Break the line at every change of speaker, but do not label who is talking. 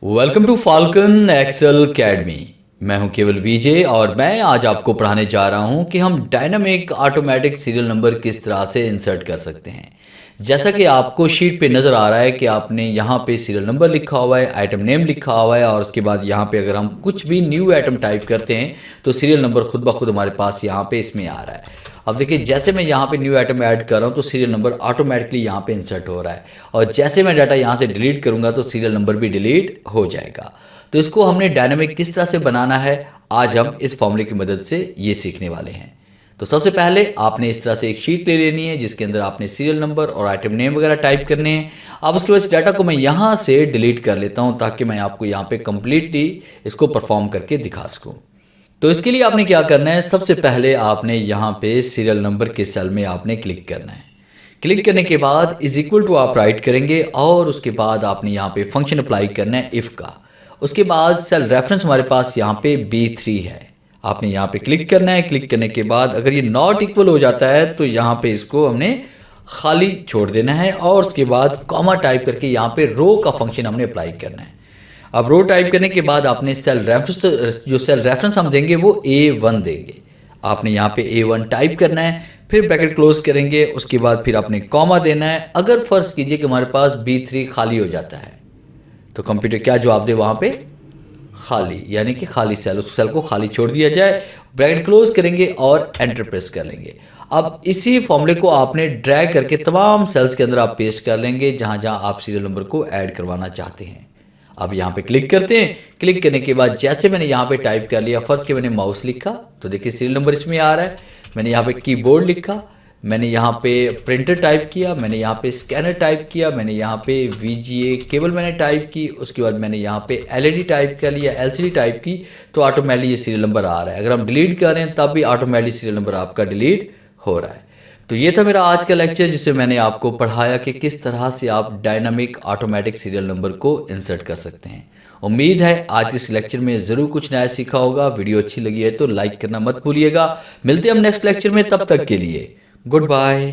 Welcome to Falcon Excel Academy. मैं हूं केवल विजय और मैं आज आपको पढ़ाने जा रहा हूं कि हम डायनामिक ऑटोमेटिक सीरियल नंबर किस तरह से इंसर्ट कर सकते हैं। जैसा कि आपको शीट पे नज़र आ रहा है कि आपने यहाँ पे सीरियल नंबर लिखा हुआ है, आइटम नेम लिखा हुआ है और उसके बाद यहाँ पे अगर हम कुछ भी न्यू आइटम टाइप करते हैं तो सीरियल नंबर खुद ब खुद हमारे पास यहाँ पे इसमें आ रहा है। अब देखिए, जैसे मैं यहाँ पे न्यू आइटम ऐड कर रहा हूँ तो सीरियल नंबर ऑटोमेटिकली यहाँ पे इंसर्ट हो रहा है और जैसे मैं डाटा यहाँ से डिलीट करूँगा तो सीरियल नंबर भी डिलीट हो जाएगा। तो इसको हमने डायनामिक किस तरह से बनाना है, आज हम इस फॉर्मूले की मदद से ये सीखने वाले हैं। तो सबसे पहले आपने इस तरह से एक शीट ले लेनी है जिसके अंदर आपने सीरियल नंबर और आइटम नेम वगैरह टाइप करने हैं। अब उसके बाद इस डाटा को मैं यहाँ से डिलीट कर लेता हूँ ताकि मैं आपको यहाँ पे कम्प्लीटली इसको परफॉर्म करके दिखा सकूँ। तो इसके लिए आपने क्या करना है, सबसे पहले आपने यहाँ पे सीरियल नंबर के सेल में आपने क्लिक करना है। क्लिक करने के बाद इज इक्वल टू आप राइट करेंगे और उसके बाद आपने यहाँ पे फंक्शन अप्लाई करना है इफ़ का। उसके बाद सेल रेफरेंस हमारे पास यहाँ पे B3 है, आपने यहाँ पे क्लिक करना है। क्लिक करने के बाद अगर ये नॉट इक्वल हो जाता है तो यहाँ पे इसको हमने खाली छोड़ देना है और उसके बाद कॉमा टाइप करके यहाँ पे रो का फंक्शन हमने अप्लाई करना है। अब रो टाइप करने के बाद आपने सेल रेफरेंस हम देंगे वो A1 देंगे। आपने यहाँ पे A1 टाइप करना है, फिर ब्रैकेट क्लोज करेंगे, उसके बाद फिर आपने कॉमा देना है। अगर फर्ज कीजिए कि हमारे पास B3 खाली हो जाता है तो कंप्यूटर क्या जवाब दे, वहाँ पे खाली, यानी कि खाली सेल, उस सेल को खाली छोड़ दिया जाए। ब्रैकेट क्लोज करेंगे और एंटर प्रेस कर लेंगे। अब इसी फॉर्मूले को आपने ड्रैग करके तमाम सेल्स के अंदर आप पेस्ट कर लेंगे जहाँ जहाँ आप सीरियल नंबर को ऐड करवाना चाहते हैं। अब यहाँ पे क्लिक करते हैं। क्लिक करने के बाद जैसे मैंने यहाँ पे टाइप कर लिया, फर्स्ट के मैंने माउस लिखा तो देखिए सीरियल नंबर इसमें आ रहा है। मैंने यहाँ पे कीबोर्ड लिखा, मैंने यहाँ पे प्रिंटर टाइप किया, मैंने यहाँ पे स्कैनर टाइप किया, मैंने यहाँ पे VGA केबल मैंने टाइप की, उसके बाद मैंने यहाँ पे LED टाइप कर लिया, LCD टाइप की, तो ऑटोमेटिकली ये सीरियल नंबर आ रहा है। अगर हम डिलीट कर रहे हैं तब भी ऑटोमेटिकली सीरियल नंबर आपका डिलीट हो रहा है। तो ये था मेरा आज का लेक्चर जिससे मैंने आपको पढ़ाया कि किस तरह से आप डायनामिक ऑटोमेटिक सीरियल नंबर को इंसर्ट कर सकते हैं। उम्मीद है आज इस लेक्चर में ज़रूर कुछ नया सीखा होगा। वीडियो अच्छी लगी है तो लाइक करना मत भूलिएगा। मिलते हैं हम नेक्स्ट लेक्चर में, तब तक के लिए गुड बाय।